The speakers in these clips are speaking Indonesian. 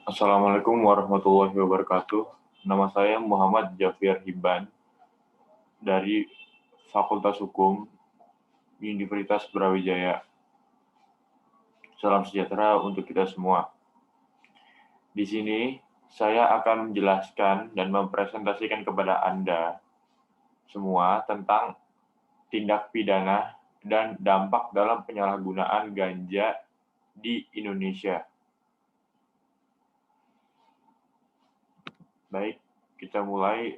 Assalamualaikum warahmatullahi wabarakatuh. Nama saya Muhammad Jafir Hibban dari Fakultas Hukum Universitas Brawijaya. Salam sejahtera untuk kita semua. Di sini saya akan menjelaskan dan mempresentasikan kepada Anda semua tentang tindak pidana dan dampak dalam penyalahgunaan ganja di Indonesia. Baik, kita mulai.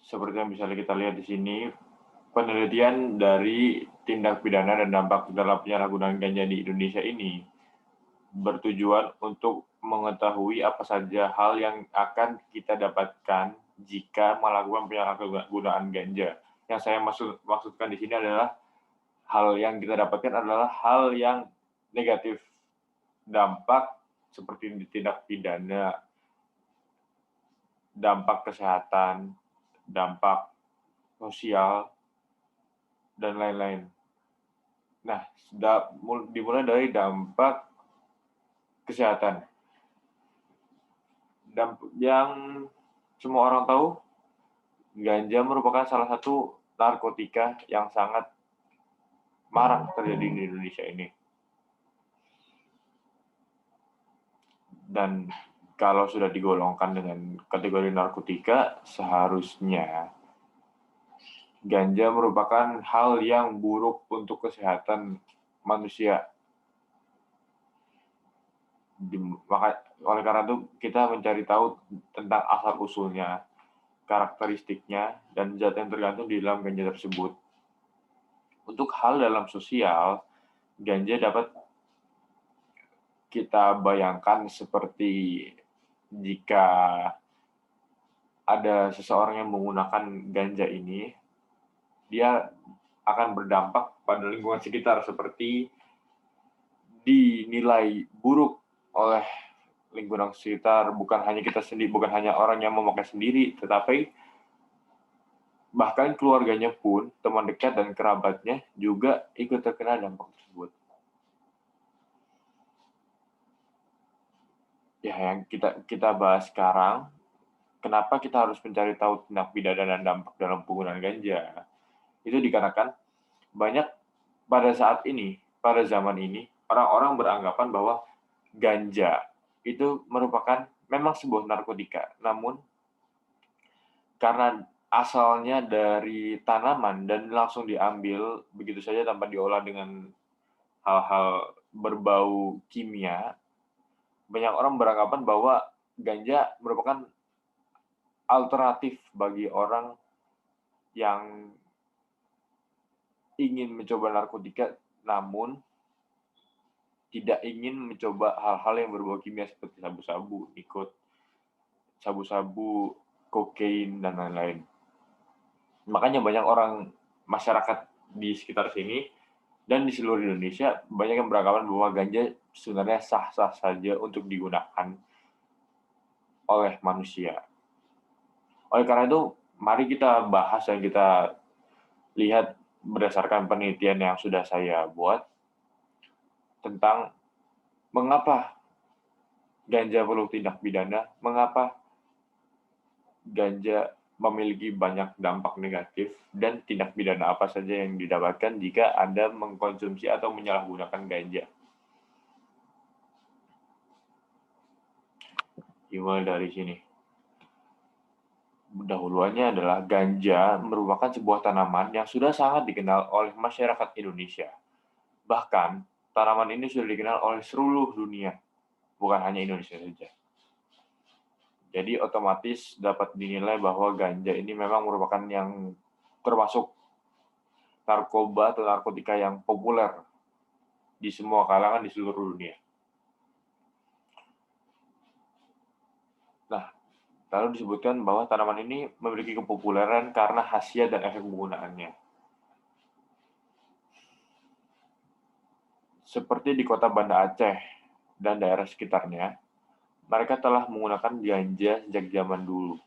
Seperti yang bisa kita lihat di sini, penelitian dari tindak pidana dan dampak dalam penyalahgunaan ganja di Indonesia ini bertujuan untuk mengetahui apa saja hal yang akan kita dapatkan jika melakukan penyalahgunaan ganja. Yang saya maksudkan di sini adalah hal yang kita dapatkan adalah hal yang negatif, dampak seperti tindak pidana, dampak kesehatan, dampak sosial, dan lain-lain. Nah, dimulai dari dampak kesehatan. Yang semua orang tahu, ganja merupakan salah satu narkotika yang sangat marak terjadi di Indonesia ini. Dan kalau sudah digolongkan dengan kategori narkotika, seharusnya ganja merupakan hal yang buruk untuk kesehatan manusia. Oleh karena itu, kita mencari tahu tentang asal-usulnya, karakteristiknya, dan zat yang tergantung di dalam ganja tersebut. Untuk hal dalam sosial, ganja dapat kita bayangkan seperti jika ada seseorang yang menggunakan ganja ini, dia akan berdampak pada lingkungan sekitar seperti dinilai buruk oleh lingkungan sekitar, bukan hanya kita sendiri, bukan hanya orang yang memakai sendiri, tetapi bahkan keluarganya pun, teman dekat dan kerabatnya juga ikut terkena dampak tersebut. Ya, yang kita bahas sekarang, kenapa kita harus mencari tahu tindak pidana dan dampak dalam penggunaan ganja? Itu dikarenakan banyak pada saat ini, pada zaman ini, orang-orang beranggapan bahwa ganja itu merupakan memang sebuah narkotika, namun karena asalnya dari tanaman dan langsung diambil begitu saja tanpa diolah dengan hal-hal berbau kimia, banyak orang beranggapan bahwa ganja merupakan alternatif bagi orang yang ingin mencoba narkotika, namun tidak ingin mencoba hal-hal yang berbau kimia seperti sabu-sabu, nikot, sabu-sabu, kokain, dan lain-lain. Makanya banyak orang masyarakat di sekitar sini dan di seluruh Indonesia banyak yang beranggapan bahwa ganja sebenarnya sah-sah saja untuk digunakan oleh manusia. Oleh karena itu, mari kita bahas dan kita lihat berdasarkan penelitian yang sudah saya buat tentang mengapa ganja perlu tindak pidana, mengapa ganja memiliki banyak dampak negatif, dan tindak pidana apa saja yang didapatkan jika Anda mengkonsumsi atau menyalahgunakan ganja. Dimulai dari sini. Dahuluannya adalah ganja merupakan sebuah tanaman yang sudah sangat dikenal oleh masyarakat Indonesia. Bahkan, tanaman ini sudah dikenal oleh seluruh dunia, bukan hanya Indonesia saja. Jadi otomatis dapat dinilai bahwa ganja ini memang merupakan yang termasuk narkoba atau narkotika yang populer di semua kalangan di seluruh dunia. Nah, lalu disebutkan bahwa tanaman ini memiliki kepopuleran karena khasiat dan efek penggunaannya. Seperti di kota Banda Aceh dan daerah sekitarnya, mereka telah menggunakan ganja sejak zaman dulu.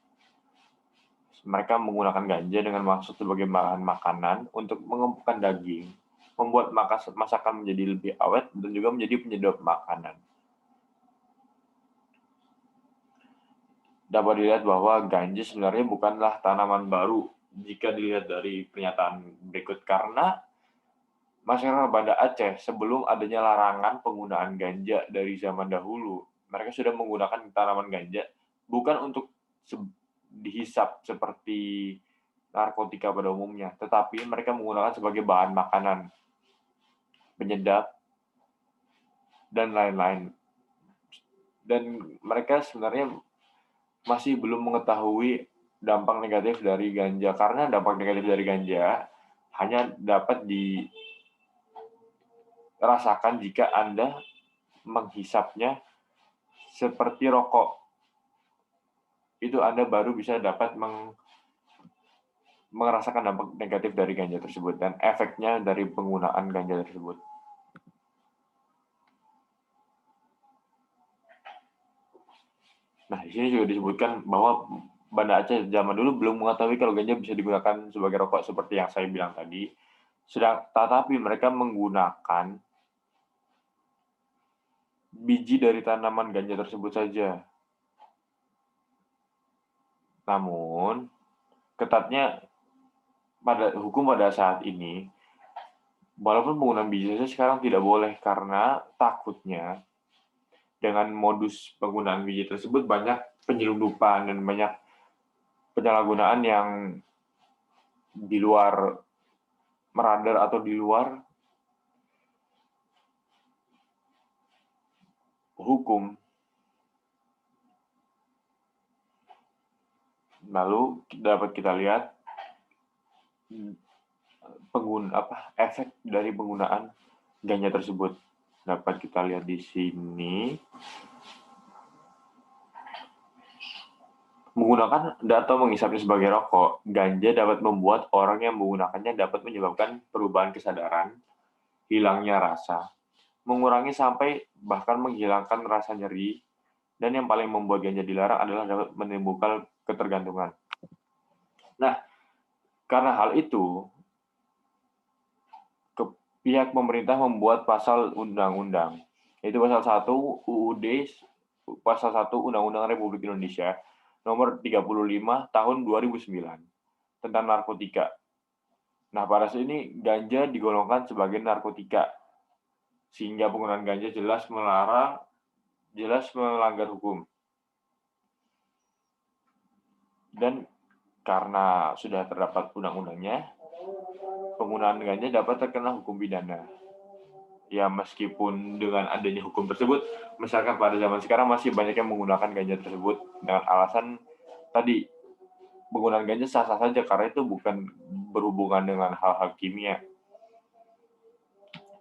Mereka menggunakan ganja dengan maksud sebagai bahan makanan untuk mengempukkan daging, membuat masakan menjadi lebih awet, dan juga menjadi penyedap makanan. Dapat dilihat bahwa ganja sebenarnya bukanlah tanaman baru jika dilihat dari pernyataan berikut, karena masyarakat Banda Aceh sebelum adanya larangan penggunaan ganja dari zaman dahulu, mereka sudah menggunakan tanaman ganja bukan untuk dihisap seperti narkotika pada umumnya, tetapi mereka menggunakan sebagai bahan makanan, penyedap, dan lain-lain. Dan mereka sebenarnya masih belum mengetahui dampak negatif dari ganja, karena dampak negatif dari ganja hanya dapat dirasakan jika Anda menghisapnya seperti rokok. Itu Anda baru bisa dapat merasakan dampak negatif dari ganja tersebut dan efeknya dari penggunaan ganja tersebut. Nah, di sini juga disebutkan bahwa Banda Aceh zaman dulu belum mengetahui kalau ganja bisa digunakan sebagai rokok seperti yang saya bilang tadi. Tetapi mereka menggunakan biji dari tanaman ganja tersebut saja. Namun, ketatnya hukum pada saat ini, walaupun penggunaan biji saja sekarang tidak boleh, karena takutnya dengan modus penggunaan biji tersebut banyak penyelundupan dan banyak penyalahgunaan yang di luar meradar atau di luar hukum. Lalu dapat kita lihat efek dari penggunaan ganja tersebut. Dapat kita lihat di sini. Menggunakan atau menghisapnya sebagai rokok, ganja dapat membuat orang yang menggunakannya dapat menyebabkan perubahan kesadaran, hilangnya rasa, mengurangi sampai bahkan menghilangkan rasa nyeri, dan yang paling membuat ganja dilarang adalah dapat menimbulkan ketergantungan. Nah, karena hal itu, pihak pemerintah membuat pasal undang-undang, yaitu pasal 1 UUD, pasal 1 Undang-Undang Republik Indonesia, nomor 35 tahun 2009, tentang narkotika. Nah, pada saat ini ganja digolongkan sebagai narkotika, sehingga penggunaan ganja jelas melanggar hukum. Dan karena sudah terdapat undang-undangnya, penggunaan ganja dapat terkena hukum pidana. Ya, meskipun dengan adanya hukum tersebut, masyarakat pada zaman sekarang masih banyak yang menggunakan ganja tersebut dengan alasan tadi, penggunaan ganja sah-sah saja karena itu bukan berhubungan dengan hal-hal kimia.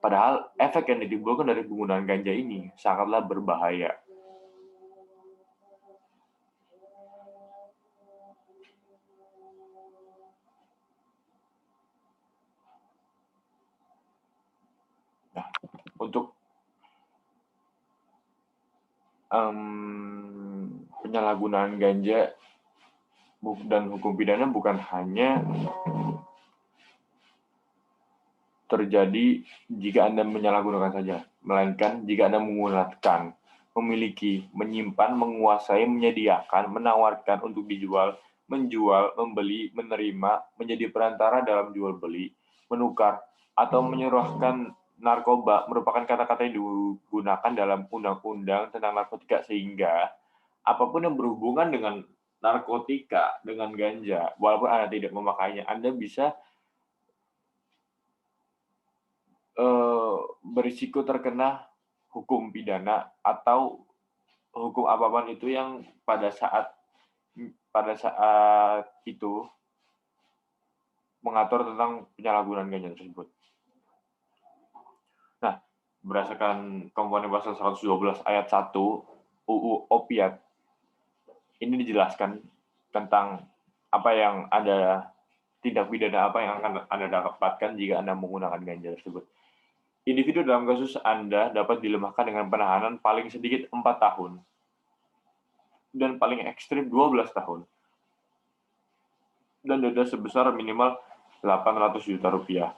Padahal efek yang ditimbulkan dari penggunaan ganja ini sangatlah berbahaya. Nah, untuk penyalahgunaan ganja dan hukum pidana bukan hanya terjadi jika Anda menyalahgunakan saja, melainkan jika Anda menggunakan, memiliki, menyimpan, menguasai, menyediakan, menawarkan untuk dijual, menjual, membeli, menerima, menjadi perantara dalam jual beli, menukar, atau menyerahkan narkoba merupakan kata-kata yang digunakan dalam undang-undang tentang narkotika, sehingga apapun yang berhubungan dengan narkotika, dengan ganja, walaupun Anda tidak memakainya, Anda bisa berisiko terkena hukum pidana atau hukum apapun itu yang pada saat itu mengatur tentang penyalahgunaan ganja tersebut. Nah, berdasarkan komponen pasal 112 ayat 1 UU Opiat, ini dijelaskan tentang apa yang ada, tindak pidana apa yang akan Anda dapatkan jika Anda menggunakan ganja tersebut. Individu dalam kasus Anda dapat dilemahkan dengan penahanan paling sedikit 4 tahun dan paling ekstrim 12 tahun dan denda sebesar minimal 800 juta rupiah.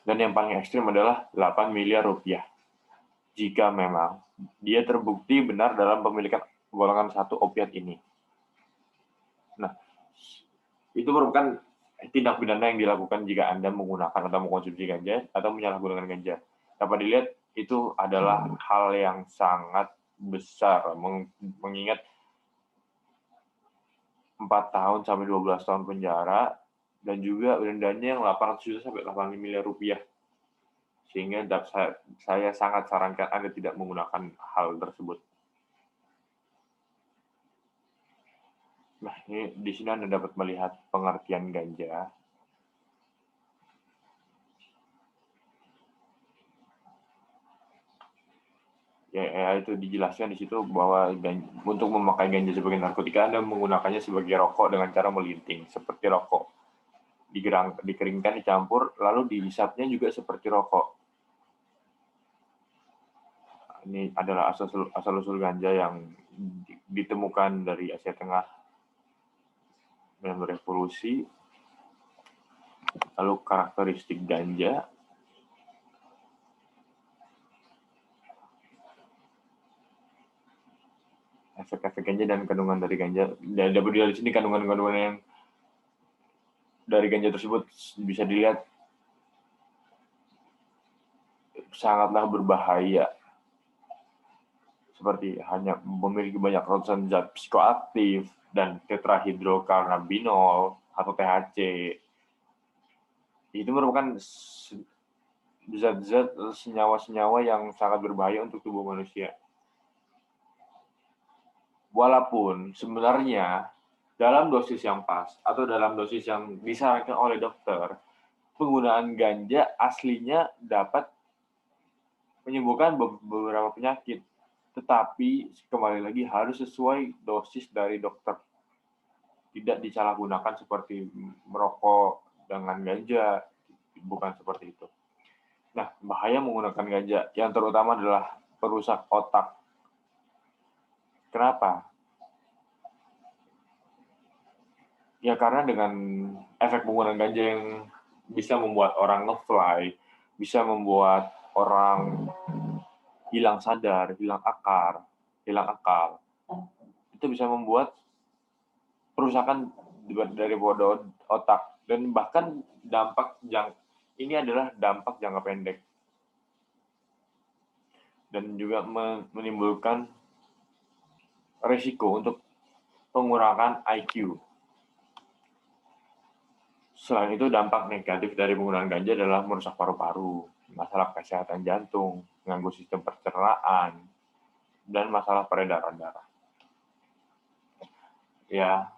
Dan yang paling ekstrim adalah 8 miliar rupiah. Jika memang dia terbukti benar dalam pemilikan golongan 1 opiat ini. Nah, itu merupakan tindak pidana yang dilakukan jika Anda menggunakan atau mengkonsumsi ganja atau menyalahgunakan ganja. Dapat dilihat itu adalah hal yang sangat besar, mengingat 4 tahun sampai 12 tahun penjara, dan juga dendanya yang 800 juta sampai 8 miliar rupiah. Sehingga saya sangat sarankan Anda tidak menggunakan hal tersebut. Nah, ini di sini Anda dapat melihat pengertian ganja. Ya, itu dijelaskan di situ bahwa untuk memakai ganja sebagai narkotika, Anda menggunakannya sebagai rokok dengan cara melinting, seperti rokok. Dikeringkan, dicampur, lalu dihisapnya juga seperti rokok. Ini adalah asal-usul ganja yang ditemukan dari Asia Tengah dan berevolusi. Lalu karakteristik ganja. Efek-efek ganja dan kandungan dari ganja. Dan dapat dilihat di sini kandungan-kandungan yang dari ganja tersebut bisa dilihat sangatlah berbahaya. Seperti hanya memiliki banyak ratusan zat psikoaktif dan tetrahidrokannabinol atau THC. Itu merupakan zat-zat senyawa-senyawa yang sangat berbahaya untuk tubuh manusia. Walaupun sebenarnya dalam dosis yang pas atau dalam dosis yang disarankan oleh dokter, penggunaan ganja aslinya dapat menyembuhkan beberapa penyakit. Tetapi kembali lagi harus sesuai dosis dari dokter. Tidak disalahgunakan seperti merokok dengan ganja, bukan seperti itu. Nah, bahaya menggunakan ganja yang terutama adalah perusak otak. Kenapa? Ya karena dengan efek penggunaan ganja yang bisa membuat orang nge-fly, bisa membuat orang hilang sadar, hilang akal. Itu bisa membuat perusakan dari otak, dan bahkan ini adalah dampak jangka pendek dan juga menimbulkan risiko untuk pengurangan IQ. Selain itu, dampak negatif dari penggunaan ganja adalah merusak paru-paru, masalah kesehatan jantung, mengganggu sistem pencernaan, dan masalah peredaran darah. Ya,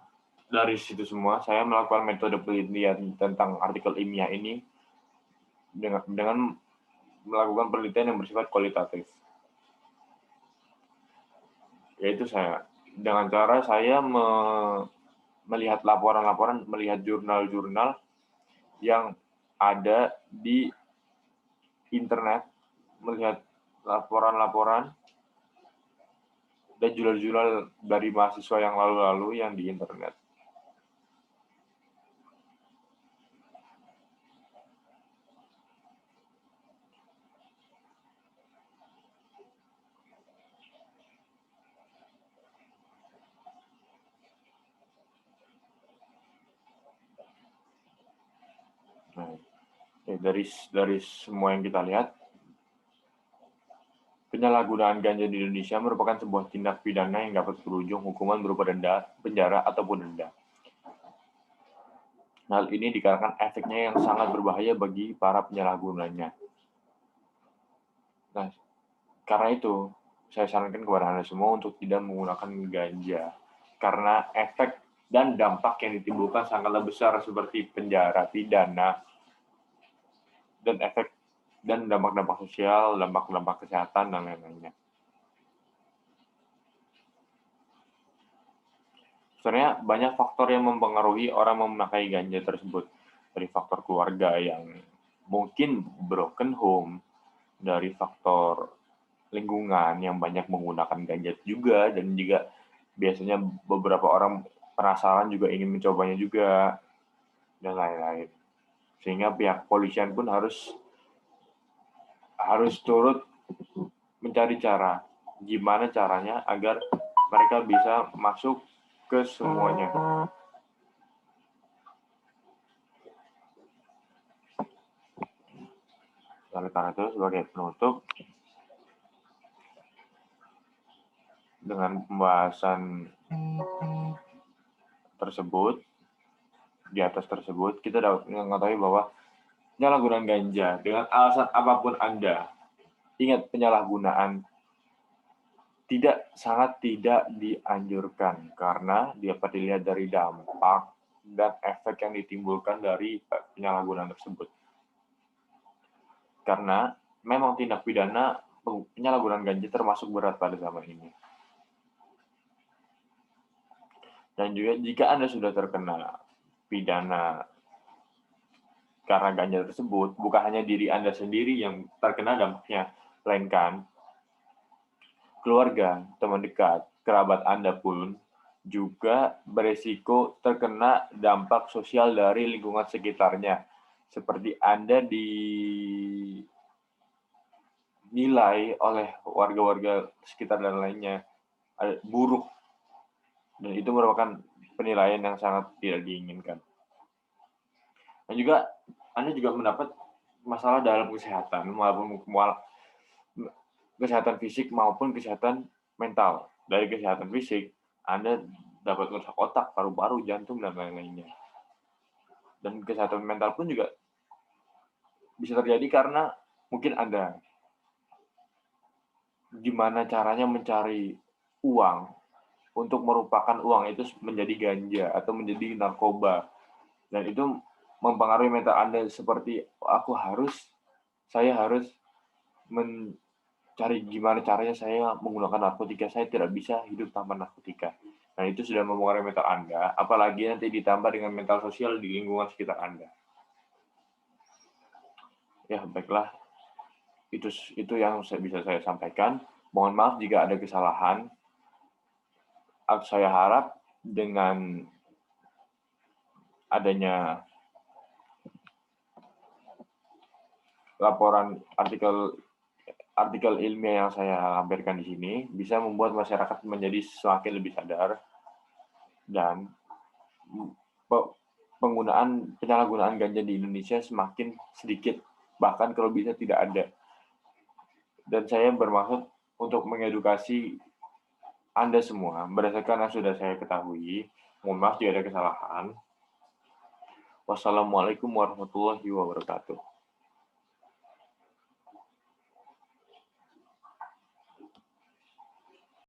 dari situ semua, saya melakukan metode penelitian tentang artikel ilmiah ini dengan melakukan penelitian yang bersifat kualitatif. Yaitu dengan cara saya melihat laporan-laporan, melihat jurnal-jurnal yang ada di internet, melihat laporan-laporan dan jurnal-jurnal dari mahasiswa yang lalu-lalu yang di internet. Nah, dari semua yang kita lihat, penyalahgunaan ganja di Indonesia merupakan sebuah tindak pidana yang dapat berujung hukuman berupa denda, penjara, ataupun denda. Hal ini dikarenakan efeknya yang sangat berbahaya bagi para penyalahgunanya. Nah, karena itu, saya sarankan kepada Anda semua untuk tidak menggunakan ganja. Karena efek dan dampak yang ditimbulkan sangatlah besar seperti penjara, pidana, dan efek dan dampak-dampak sosial, dampak-dampak kesehatan, dan lain-lainnya. Sebenarnya banyak faktor yang mempengaruhi orang memakai ganja tersebut. Dari faktor keluarga yang mungkin broken home, dari faktor lingkungan yang banyak menggunakan ganja juga, dan juga biasanya beberapa orang penasaran juga ingin mencobanya juga, dan lain-lain. Sehingga pihak polisian pun harus harus turut mencari cara. Gimana caranya agar mereka bisa masuk ke semuanya. Oleh karena itu, sebagai penutup, dengan pembahasan tersebut, di atas tersebut, kita dapat mengetahui bahwa penyalahgunaan ganja dengan alasan apapun Anda, ingat penyalahgunaan sangat tidak dianjurkan karena dapat dilihat dari dampak dan efek yang ditimbulkan dari penyalahgunaan tersebut. Karena memang tindak pidana penyalahgunaan ganja termasuk berat pada zaman ini. Dan juga jika Anda sudah terkena pidana karena ganja tersebut, bukan hanya diri Anda sendiri yang terkena dampaknya, melainkan keluarga, teman dekat, kerabat Anda pun juga beresiko terkena dampak sosial dari lingkungan sekitarnya. Seperti Anda dinilai oleh warga-warga sekitar dan lainnya buruk. Dan itu merupakan penilaian yang sangat tidak diinginkan. Dan juga Anda juga mendapat masalah dalam kesehatan, maupun kesehatan fisik maupun kesehatan mental. Dari kesehatan fisik, Anda dapat merusak otak, paru-paru, jantung, dan lain-lainnya. Dan kesehatan mental pun juga bisa terjadi karena mungkin Anda gimana caranya mencari uang untuk merupakan uang itu menjadi ganja atau menjadi narkoba. Dan itu mempengaruhi mental Anda seperti saya harus mencari gimana caranya saya menggunakan narkotika, saya tidak bisa hidup tanpa narkotika. Nah, itu sudah mempengaruhi mental Anda, apalagi nanti ditambah dengan mental sosial di lingkungan sekitar Anda. Ya, baiklah. Itu yang bisa saya sampaikan. Mohon maaf jika ada kesalahan. Saya harap dengan adanya laporan artikel ilmiah yang saya lampirkan di sini bisa membuat masyarakat menjadi semakin lebih sadar dan penyalahgunaan ganja di Indonesia semakin sedikit, bahkan kalau bisa tidak ada. Dan saya bermaksud untuk mengedukasi Anda semua berdasarkan yang sudah saya ketahui. Mohon maaf jika ada kesalahan. Wassalamualaikum warahmatullahi wabarakatuh.